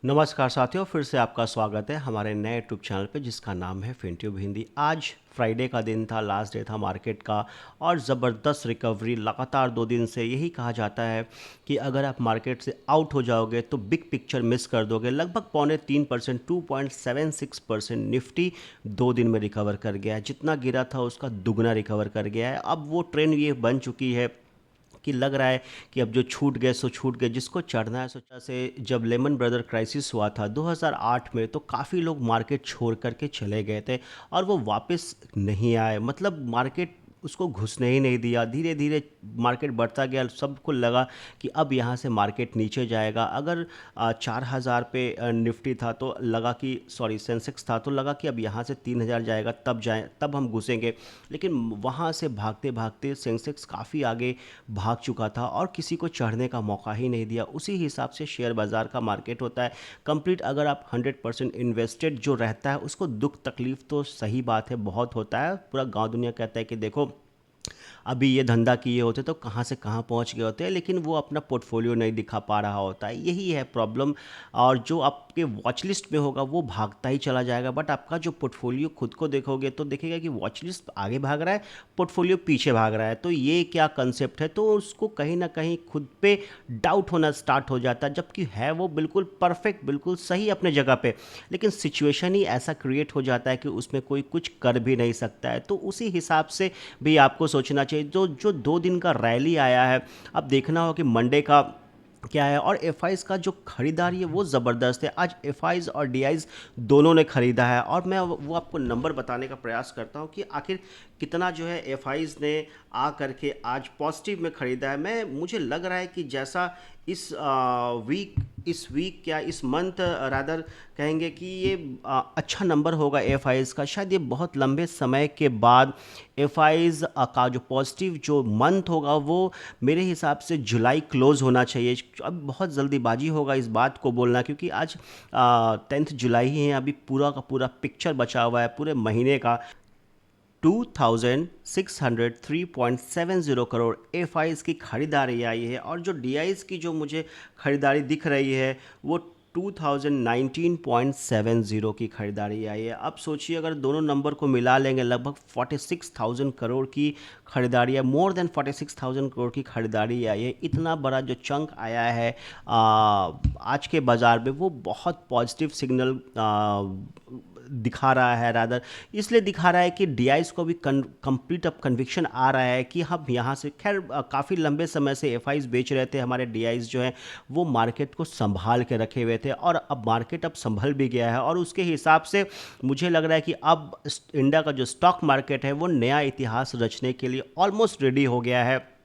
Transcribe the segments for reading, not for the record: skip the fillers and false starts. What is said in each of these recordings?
नमस्कार साथियों, फिर से आपका स्वागत है हमारे नए यूट्यूब चैनल पे जिसका नाम है फिनट्यूब हिंदी। आज फ्राइडे का दिन था, लास्ट डे था मार्केट का और ज़बरदस्त रिकवरी लगातार 2 दिन से। यही कहा जाता है कि अगर आप मार्केट से आउट हो जाओगे तो बिग पिक्चर मिस कर दोगे। लगभग 2.75% 2.76% निफ्टी 2 दिन में रिकवर कर गया है। जितना गिरा था उसका दुगना रिकवर कर गया है। अब वो ट्रेंड ये बन चुकी है कि लग रहा है कि अब जो छूट गए सो छूट गए, जिसको चढ़ना है सोचा से। जब लेमन ब्रदर क्राइसिस हुआ था 2008 में तो काफ़ी लोग मार्केट छोड़ करके चले गए थे और वो वापस नहीं आए। मतलब मार्केट उसको घुसने ही नहीं दिया। धीरे धीरे मार्केट बढ़ता गया, सबको लगा कि अब यहाँ से मार्केट नीचे जाएगा। अगर 4,000 पे निफ्टी था तो लगा कि, सॉरी, सेंसेक्स था तो लगा कि अब यहाँ से 3,000 जाएगा, तब जाए, तब हम घुसेंगे। लेकिन वहाँ से भागते भागते सेंसेक्स काफ़ी आगे भाग चुका था और किसी को चढ़ने का मौका ही नहीं दिया। उसी हिसाब से शेयर बाज़ार का मार्केट होता है। कंप्लीट अगर आप 100% इन्वेस्टेड जो रहता है उसको दुख तकलीफ़ तो सही बात है बहुत होता है। पूरा गांव दुनिया कहता है कि देखो अभी ये धंधा किए होते तो कहाँ से कहाँ पहुँच गए होते हैं, लेकिन वो अपना पोर्टफोलियो नहीं दिखा पा रहा होता है। यही है प्रॉब्लम। और जो आपके वॉच लिस्ट में होगा वो भागता ही चला जाएगा, बट आपका जो पोर्टफोलियो खुद को देखोगे तो देखेगा कि वॉच लिस्ट आगे भाग रहा है, पोर्टफोलियो पीछे भाग रहा है। तो ये क्या कंसेप्ट है, तो उसको कहीं ना कहीं खुद पे डाउट होना स्टार्ट हो जाता है। जबकि है वो बिल्कुल परफेक्ट, बिल्कुल सही अपने जगह पे, लेकिन सिचुएशन ही ऐसा क्रिएट हो जाता है कि उसमें कोई कुछ कर भी नहीं सकता है। तो उसी हिसाब से भी आपको सोचना चाहिए। जो जो 2 दिन का रैली आया है, अब देखना हो कि मंडे का क्या है। और एफ का जो खरीदारी है वो ज़बरदस्त है। आज एफ और डी दोनों ने खरीदा है और मैं वो आपको नंबर बताने का प्रयास करता हूँ कि आखिर कितना जो है एफ ने आ करके आज पॉजिटिव में ख़रीदा है। मैं मुझे लग रहा है कि जैसा इस वीक क्या इस मंथ रादर कहेंगे कि ये अच्छा नंबर होगा एफ का। शायद ये बहुत लंबे समय के बाद एफ का जो पॉजिटिव जो मंथ होगा वो मेरे हिसाब से जुलाई क्लोज़ होना चाहिए। अब बहुत जल्दीबाजी होगा इस बात को बोलना, क्योंकि आज 10 जुलाई ही है। अभी पूरा का पूरा पिक्चर बचा हुआ है पूरे महीने का। 2603.70 करोड़ एफ की खरीदारी आई है और जो डी की जो मुझे खरीदारी दिख रही है वो 2019.70 की खरीदारी आई है। अब सोचिए अगर दोनों नंबर को मिला लेंगे लगभग 46,000 करोड़ की खरीदारी है। मोर देन 46,000 करोड़ की खरीदारी आई है। इतना बड़ा जो चंक आया है आज के बाज़ार में, वो बहुत पॉजिटिव सिग्नल दिखा रहा है। रादर इसलिए दिखा रहा है कि डीआईस को भी कंप्लीट अब कन्विक्शन आ रहा है कि हम यहाँ से, खैर काफ़ी लंबे समय से एफआईज बेच रहे थे, हमारे डीआईस जो हैं वो मार्केट को संभाल के रखे हुए थे और अब मार्केट अब संभल भी गया है। और उसके हिसाब से मुझे लग रहा है कि अब इंडिया का जो स्टॉक मार्केट है वो नया इतिहास रचने के लिए ऑलमोस्ट रेडी हो गया है।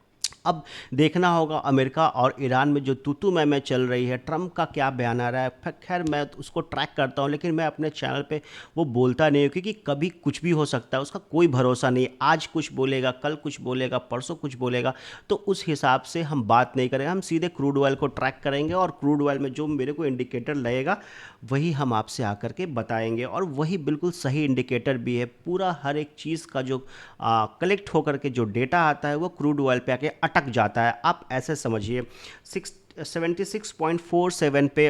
अब देखना होगा अमेरिका और ईरान में जो तू मैं चल रही है, ट्रम्प का क्या बयान आ रहा है। खैर मैं उसको ट्रैक करता हूँ, लेकिन मैं अपने चैनल पे वो बोलता नहीं हूँ क्योंकि कभी कुछ भी हो सकता है, उसका कोई भरोसा नहीं। आज कुछ बोलेगा, कल कुछ बोलेगा, परसों कुछ बोलेगा। तो उस हिसाब से हम बात नहीं करेंगे, हम सीधे क्रूड ऑयल को ट्रैक करेंगे और क्रूड ऑयल में जो मेरे को इंडिकेटर लगेगा वही हम आपसे आकर के बताएंगे। और वही बिल्कुल सही इंडिकेटर भी है। पूरा हर एक चीज़ का जो कलेक्ट होकर के जो डेटा आता है वो क्रूड ऑयल पे आके अटक जाता है। आप ऐसे समझिए 76.47 पे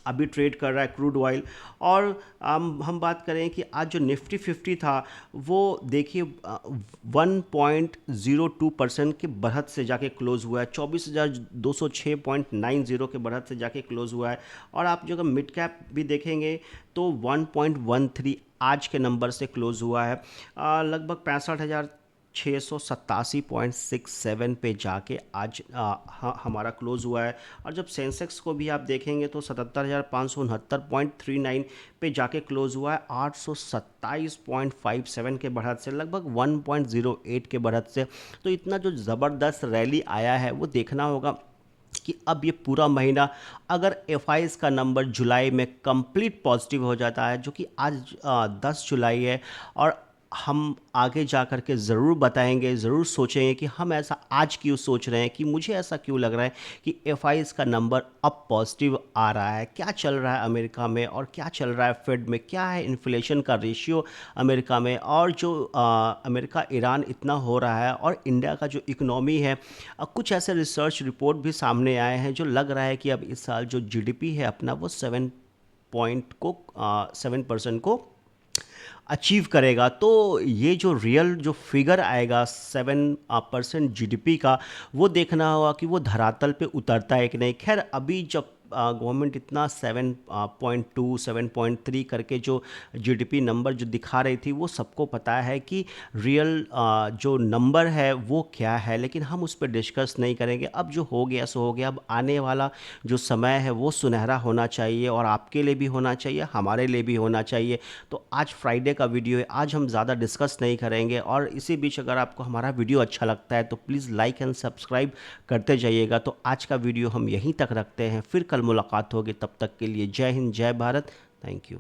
अभी ट्रेड कर रहा है क्रूड ऑयल। और हम बात करें कि आज जो निफ्टी 50 था वो देखिए 1.02% की बढ़त से जाके क्लोज़ हुआ है। 24,206.90 के बढ़त से जाके क्लोज़ हुआ है। और आप जो अगर मिड कैप भी देखेंगे तो 1.13 आज के नंबर से क्लोज़ हुआ है। लगभग 65,687.67 पे जाके आज हमारा क्लोज़ हुआ है। और जब सेंसेक्स को भी आप देखेंगे तो 77,569.39 पे जाके क्लोज़ हुआ है 827.57 के बढ़त से, लगभग 1.08 के बढ़त से। तो इतना जो ज़बरदस्त रैली आया है वो देखना होगा कि अब ये पूरा महीना अगर एफ का नंबर जुलाई में कंप्लीट पॉजिटिव हो जाता है, जो कि आज 10 जुलाई है और हम आगे जा कर के ज़रूर बताएंगे, ज़रूर सोचेंगे कि हम ऐसा आज क्यों सोच रहे हैं, कि मुझे ऐसा क्यों लग रहा है कि एफआईज का नंबर अब पॉजिटिव आ रहा है, क्या चल रहा है अमेरिका में और क्या चल रहा है फेड में, क्या है इन्फ्लेशन का रेशियो अमेरिका में, और जो अमेरिका ईरान इतना हो रहा है और इंडिया का जो इकोनॉमी है। कुछ ऐसे रिसर्च रिपोर्ट भी सामने आए हैं जो लग रहा है कि अब इस साल जो जीडीपी है अपना वो 7% को अचीव करेगा। तो ये जो रियल जो फिगर आएगा 7% जीडीपी का, वो देखना होगा कि वो धरातल पे उतरता है कि नहीं। खैर अभी जब गवर्नमेंट इतना 7.2 7.3 करके जो जीडीपी नंबर जो दिखा रही थी, वो सबको पता है कि रियल जो नंबर है वो क्या है, लेकिन हम उस पर डिस्कस नहीं करेंगे। अब जो हो गया सो हो गया। अब आने वाला जो समय है वो सुनहरा होना चाहिए, और आपके लिए भी होना चाहिए, हमारे लिए भी होना चाहिए। तो आज फ्राइडे का वीडियो है, आज हम ज़्यादा डिस्कस नहीं करेंगे। और इसी बीच अगर आपको हमारा वीडियो अच्छा लगता है तो प्लीज़ लाइक एंड सब्सक्राइब करते जाइएगा। तो आज का वीडियो हम यहीं तक रखते हैं, फिर कल मुलाकात होगी। तब तक के लिए जय हिंद, जय भारत। Thank you.